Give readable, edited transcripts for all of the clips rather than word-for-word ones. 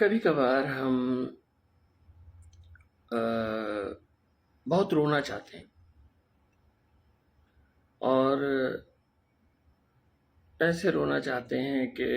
کبھی کبھار ہم بہت رونا چاہتے ہیں اور ایسے رونا چاہتے ہیں کہ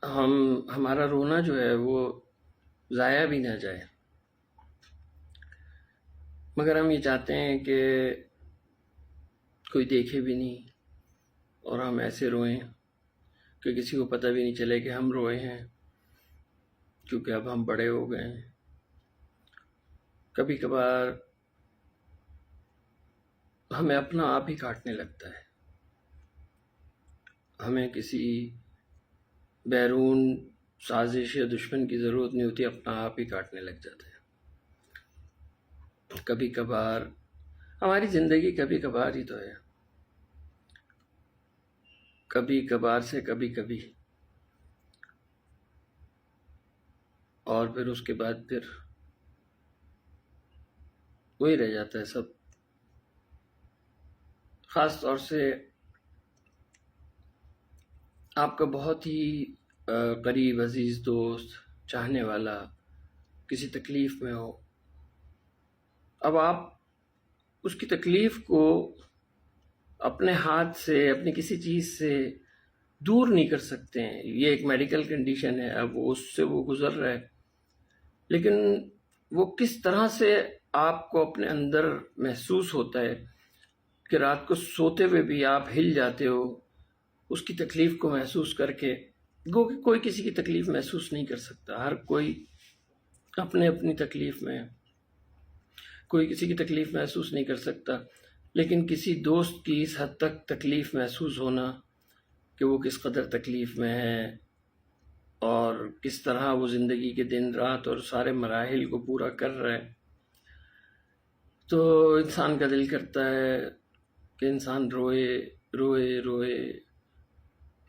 ہمارا رونا جو ہے وہ ضائع بھی نہ جائے، مگر ہم یہ چاہتے ہیں کہ کوئی دیکھے بھی نہیں اور ہم ایسے روئیں کہ کسی کو پتہ بھی نہیں چلے کہ ہم روئے ہیں، کیونکہ اب ہم بڑے ہو گئے ہیں۔ کبھی کبھار ہمیں اپنا آپ ہی کاٹنے لگتا ہے، ہمیں کسی بیرون سازش یا دشمن کی ضرورت نہیں ہوتی، اپنا آپ ہی کاٹنے لگ جاتے ہیں۔ کبھی کبھار ہماری زندگی کبھی کبھار ہی تو ہے، کبھی کبھار سے کبھی کبھی، اور پھر اس کے بعد پھر وہی رہ جاتا ہے سب۔ خاص طور سے آپ کا بہت ہی قریب عزیز دوست، چاہنے والا کسی تکلیف میں ہو، اب آپ اس کی تکلیف کو اپنے ہاتھ سے، اپنی کسی چیز سے دور نہیں کر سکتے ہیں۔ یہ ایک میڈیکل کنڈیشن ہے، اب اس سے وہ گزر رہا ہے، لیکن وہ کس طرح سے آپ کو اپنے اندر محسوس ہوتا ہے کہ رات کو سوتے ہوئے بھی آپ ہل جاتے ہو اس کی تکلیف کو محسوس کر کے۔ گو کہ کوئی کسی کی تکلیف محسوس نہیں کر سکتا، ہر کوئی اپنے اپنی تکلیف میں، کوئی کسی کی تکلیف محسوس نہیں کر سکتا، لیکن کسی دوست کی اس حد تک تکلیف محسوس ہونا کہ وہ کس قدر تکلیف میں ہے اور کس طرح وہ زندگی کے دن رات اور سارے مراحل کو پورا کر رہا ہے، تو انسان کا دل کرتا ہے کہ انسان روئے روئے روئے،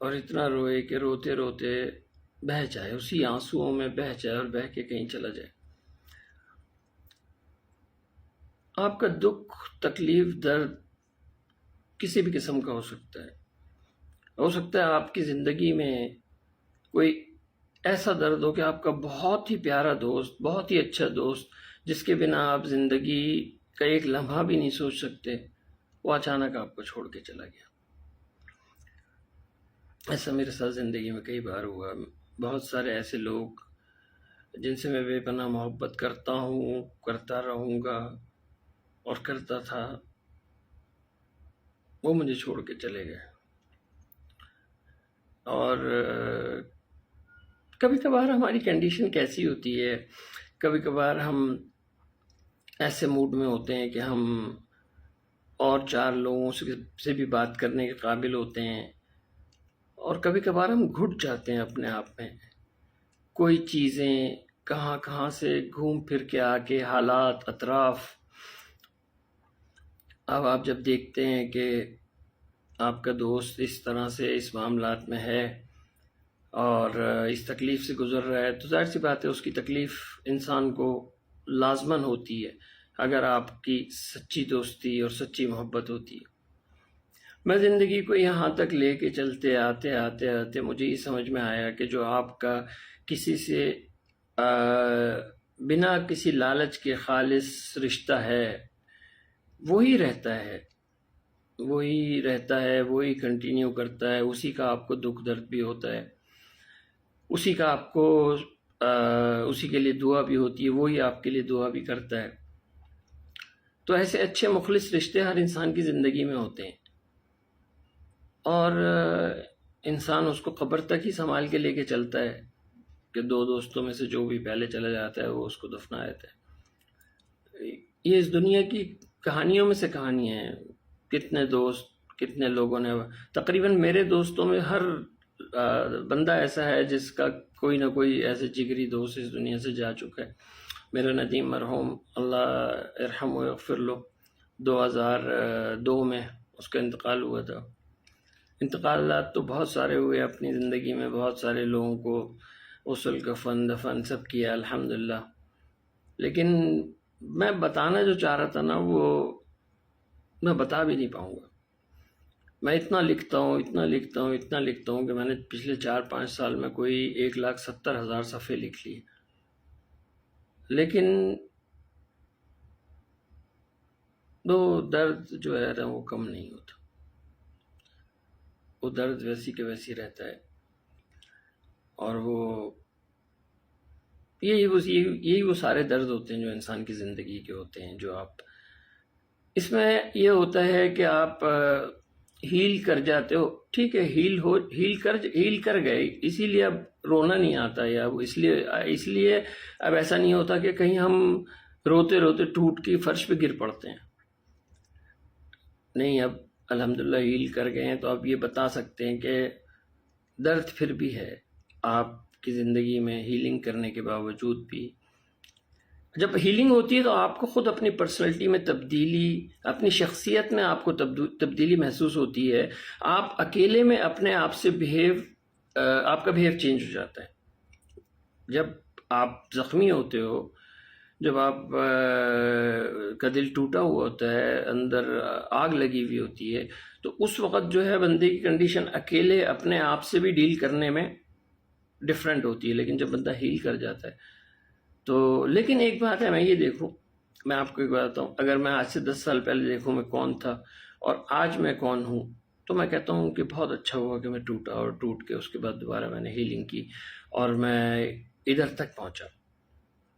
اور اتنا روئے کہ روتے روتے بہہ جائے، اسی آنسوؤں میں بہہ جائے اور بہہ کے کہیں چلا جائے۔ آپ کا دکھ، تکلیف، درد کسی بھی قسم کا ہو سکتا ہے آپ کی زندگی میں کوئی ایسا درد ہو کہ آپ کا بہت ہی پیارا دوست، بہت ہی اچھا دوست، جس کے بنا آپ زندگی کا ایک لمحہ بھی نہیں سوچ سکتے، وہ اچانک آپ کو چھوڑ کے چلا گیا۔ ایسا میرے ساتھ زندگی میں کئی بار ہوا۔ بہت سارے ایسے لوگ جن سے میں بے پناہ محبت کرتا ہوں، کرتا رہوں گا اور کرتا تھا، وہ مجھے چھوڑ کے چلے گئے۔ اور کبھی کبھار ہماری کنڈیشن کیسی ہوتی ہے، کبھی کبھار ہم ایسے موڈ میں ہوتے ہیں کہ ہم اور چار لوگوں سے بھی بات کرنے کے قابل ہوتے ہیں، اور کبھی کبھار ہم گھٹ جاتے ہیں اپنے آپ میں۔ کوئی چیزیں کہاں کہاں سے گھوم پھر کے آ کے، حالات، اطراف، اب آپ جب دیکھتے ہیں کہ آپ کا دوست اس طرح سے اس معاملات میں ہے اور اس تکلیف سے گزر رہا ہے، تو ظاہر سی بات ہے اس کی تکلیف انسان کو لازماً ہوتی ہے اگر آپ کی سچی دوستی اور سچی محبت ہوتی ہے۔ میں زندگی کو یہاں تک لے کے چلتے آتے آتے آتے مجھے یہ سمجھ میں آیا کہ جو آپ کا کسی سے بنا کسی لالچ کے خالص رشتہ ہے، وہی رہتا ہے، وہی کنٹینیو کرتا ہے، اسی کا آپ کو دکھ درد بھی ہوتا ہے، اسی کا آپ کو اسی کے لیے دعا بھی ہوتی ہے، وہی آپ کے لیے دعا بھی کرتا ہے۔ تو ایسے اچھے مخلص رشتے ہر انسان کی زندگی میں ہوتے ہیں، اور انسان اس کو قبر تک ہی سنبھال کے لے کے چلتا ہے کہ دو دوستوں میں سے جو بھی پہلے چلا جاتا ہے وہ اس کو دفنا دیتا ہے۔ یہ اس دنیا کی کہانیوں میں سے کہانی ہے۔ کتنے دوست، کتنے لوگوں نے، تقریباً میرے دوستوں میں ہر بندہ ایسا ہے جس کا کوئی نہ کوئی ایسے جگری دوست اس دنیا سے جا چکا ہے۔ میرا ندیم مرحوم، اللہ ارحم و اغفر لو، 2002 میں اس کا انتقال ہوا تھا۔ انتقالات تو بہت سارے ہوئے اپنی زندگی میں، بہت سارے لوگوں کو غسل، کفن، دفن سب کیا الحمدللہ، لیکن میں بتانا جو چاہ رہا تھا نا، وہ میں بتا بھی نہیں پاؤں گا۔ میں اتنا لکھتا ہوں کہ میں نے پچھلے 4-5 سال میں کوئی 1,70,000 صفحے لکھ لیے، لیکن وہ درد جو ہے نا وہ کم نہیں ہوتا، وہ درد ویسی کے ویسی رہتا ہے، اور یہی وہ سارے درد ہوتے ہیں جو انسان کی زندگی کے ہوتے ہیں، جو آپ اس میں یہ ہوتا ہے کہ آپ ہیل کر جاتے ہو، ٹھیک ہے، ہیل کر گئے، اسی لیے اب رونا نہیں آتا، یا اس لیے اب ایسا نہیں ہوتا کہ کہیں ہم روتے روتے ٹوٹ کے فرش پہ گر پڑتے ہیں، نہیں، اب الحمدللہ ہیل کر گئے ہیں، تو آپ یہ بتا سکتے ہیں کہ درد پھر بھی ہے آپ کی زندگی میں، ہیلنگ کرنے کے باوجود بھی۔ جب ہیلنگ ہوتی ہے تو آپ کو خود اپنی پرسنالٹی میں تبدیلی، اپنی شخصیت میں آپ کو تبدیلی محسوس ہوتی ہے، آپ اکیلے میں اپنے آپ سے آپ کا بہیو چینج ہو جاتا ہے۔ جب آپ زخمی ہوتے ہو، جب آپ کا دل ٹوٹا ہوا ہوتا ہے، اندر آگ لگی ہوئی ہوتی ہے، تو اس وقت جو ہے بندے کی کنڈیشن اکیلے اپنے آپ سے بھی ڈیل کرنے میں ڈفرینٹ ہوتی ہے، لیکن جب بندہ ہیل کر جاتا ہے تو، لیکن ایک بات ہے، میں یہ دیکھوں، میں آپ کو ایک بات بتاؤں، اگر میں آج سے 10 سال پہلے دیکھوں میں کون تھا اور آج میں کون ہوں، تو میں کہتا ہوں کہ بہت اچھا ہوا کہ میں ٹوٹا، اور ٹوٹ کے اس کے بعد دوبارہ میں نے ہیلنگ کی اور میں ادھر تک پہنچا،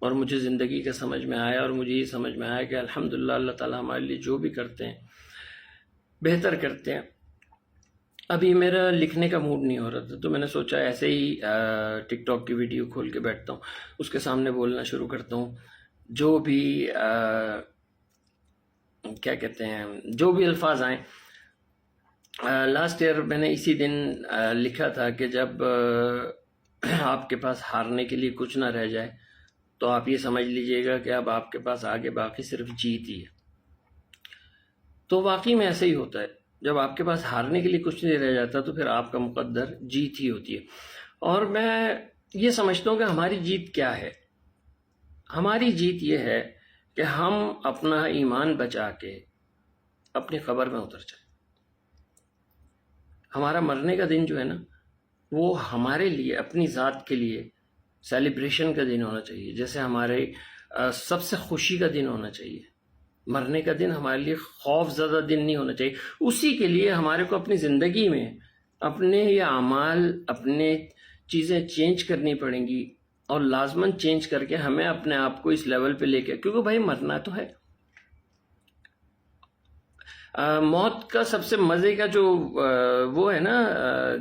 اور مجھے زندگی کا سمجھ میں آیا، اور مجھے یہ سمجھ میں آیا کہ الحمدللہ اللہ تعالیٰ ہمارے لیے جو بھی کرتے ہیں بہتر کرتے ہیں۔ ابھی میرا لکھنے کا موڈ نہیں ہو رہا تھا، تو میں نے سوچا ایسے ہی ٹک ٹاک کی ویڈیو کھول کے بیٹھتا ہوں، اس کے سامنے بولنا شروع کرتا ہوں، جو بھی کیا کہتے ہیں، جو بھی الفاظ آئیں۔ لاسٹ ایئر میں نے اسی دن لکھا تھا کہ جب آپ کے پاس ہارنے کے لیے کچھ نہ رہ جائے تو آپ یہ سمجھ لیجئے گا کہ اب آپ کے پاس آگے باقی صرف جیت ہی ہے۔ تو واقعی میں ایسے ہی ہوتا ہے، جب آپ کے پاس ہارنے کے لیے کچھ نہیں رہ جاتا تو پھر آپ کا مقدر جیت ہی ہوتی ہے۔ اور میں یہ سمجھتا ہوں کہ ہماری جیت کیا ہے؟ ہماری جیت یہ ہے کہ ہم اپنا ایمان بچا کے اپنی قبر میں اتر جائیں۔ ہمارا مرنے کا دن جو ہے نا، وہ ہمارے لیے، اپنی ذات کے لیے سیلیبریشن کا دن ہونا چاہیے، جیسے ہمارے سب سے خوشی کا دن ہونا چاہیے۔ مرنے کا دن ہمارے لیے خوف زدہ دن نہیں ہونا چاہیے۔ اسی کے لیے ہمارے کو اپنی زندگی میں اپنے یہ اعمال، اپنے چیزیں چینج کرنی پڑیں گی، اور لازماً چینج کر کے ہمیں اپنے آپ کو اس لیول پہ لے کے، کیونکہ بھائی مرنا تو ہے۔ موت کا سب سے مزے کا جو وہ ہے نا،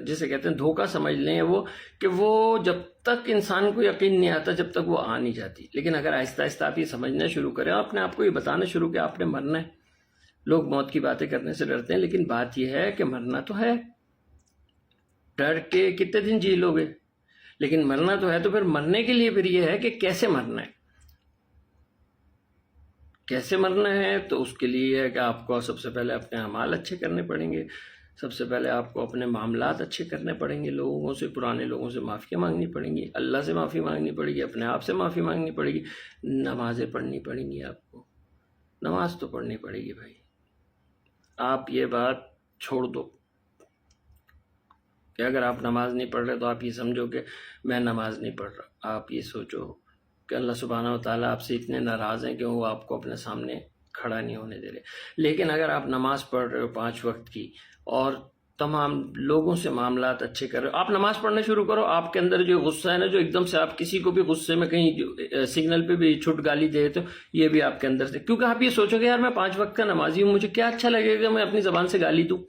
جسے کہتے ہیں دھوکہ سمجھ لیں، وہ کہ وہ جب تک انسان کو یقین نہیں آتا جب تک وہ آ نہیں جاتی، لیکن اگر آہستہ آہستہ آپ یہ سمجھنا شروع کریں، اپنے آپ کو یہ بتانا شروع کہ آپ نے مرنا ہے۔ لوگ موت کی باتیں کرنے سے ڈرتے ہیں، لیکن بات یہ ہے کہ مرنا تو ہے۔ ڈر کے کتنے دن جی لو گے؟ لیکن مرنا تو ہے، تو پھر مرنے کے لیے پھر یہ ہے کہ کیسے مرنا ہے۔ کیسے مرنا ہے؟ تو اس کے لیے ہے کہ آپ کو سب سے پہلے اپنے اعمال اچھے کرنے پڑیں گے، سب سے پہلے آپ کو اپنے معاملات اچھے کرنے پڑیں گے، لوگوں سے، پرانے لوگوں سے معافی مانگنی پڑیں گی، اللہ سے معافی مانگنی پڑے گی، اپنے آپ سے معافی مانگنی پڑے گی، نمازیں پڑھنی پڑیں گی، آپ کو نماز تو پڑھنی پڑے گی بھائی۔ آپ یہ بات چھوڑ دو کہ اگر آپ نماز نہیں پڑھ رہے تو آپ یہ سمجھو کہ میں نماز نہیں پڑھ رہا۔ آپ یہ سوچو کہ اللہ سبحانہ و تعالیٰ آپ سے اتنے ناراض ہیں کہ وہ آپ کو اپنے سامنے کھڑا نہیں ہونے دے رہے۔ لیکن اگر آپ نماز پڑھ رہے ہو 5 وقت کی، اور تمام لوگوں سے معاملات اچھے کر رہے ہو، آپ نماز پڑھنا شروع کرو، آپ کے اندر جو غصہ ہے نا، جو ایک دم سے آپ کسی کو بھی غصے میں کہیں سگنل پہ بھی چھٹ گالی دے دیتے ہو، یہ بھی آپ کے اندر سے، کیونکہ آپ یہ سوچو گے یار میں 5 وقت کا نمازی ہوں، مجھے کیا اچھا لگے گا میں اپنی زبان سے گالی دوں،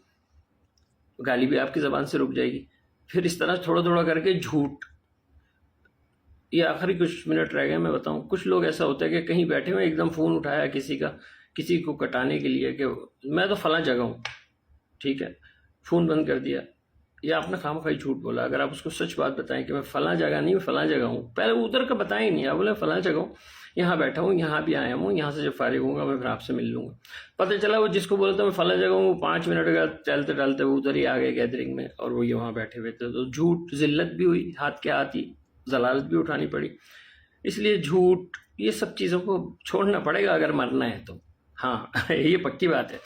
گالی بھی آپ کی زبان سے رک جائے گی۔ پھر اس طرح تھوڑا تھوڑا کر کے جھوٹ، یہ آخری کچھ منٹ رہ گئے میں بتاؤں، کچھ لوگ ایسا ہوتا ہے کہ کہیں بیٹھے ہوئے ایک دم فون اٹھایا کسی کو کٹانے کے لیے کہ میں تو فلاں جگہ ہوں، ٹھیک ہے، فون بند کر دیا، یا آپ نے خواہی جھوٹ بولا۔ اگر آپ اس کو سچ بات بتائیں کہ میں فلاں جگہ نہیں، فلاں جگہ ہوں، پہلے ادھر کا بتائیں نہیں، آپ بولے فلاں جگہ ہوں، یہاں بیٹھا ہوں، یہاں بھی آیا ہوں، یہاں سے جب فارغ ہوں گا میں پھر آپ سے مل لوں گا۔ پتہ چلا وہ جس کو بولتا میں فلاں جگہ ہوں، 5 منٹ کا ٹہلتے ٹہلتے وہ ادھر ہی آ گئے گیدرنگ میں، اور وہ وہاں بیٹھے ہوئے تھے۔ تو جھوٹ، ذلت بھی ہوئی، ہاتھ کے ہاتھ ہی ضلالت بھی اٹھانی پڑی۔ اس لیے جھوٹ، یہ سب چیزوں کو چھوڑنا پڑے گا اگر مرنا ہے تو، ہاں یہ پکی بات ہے۔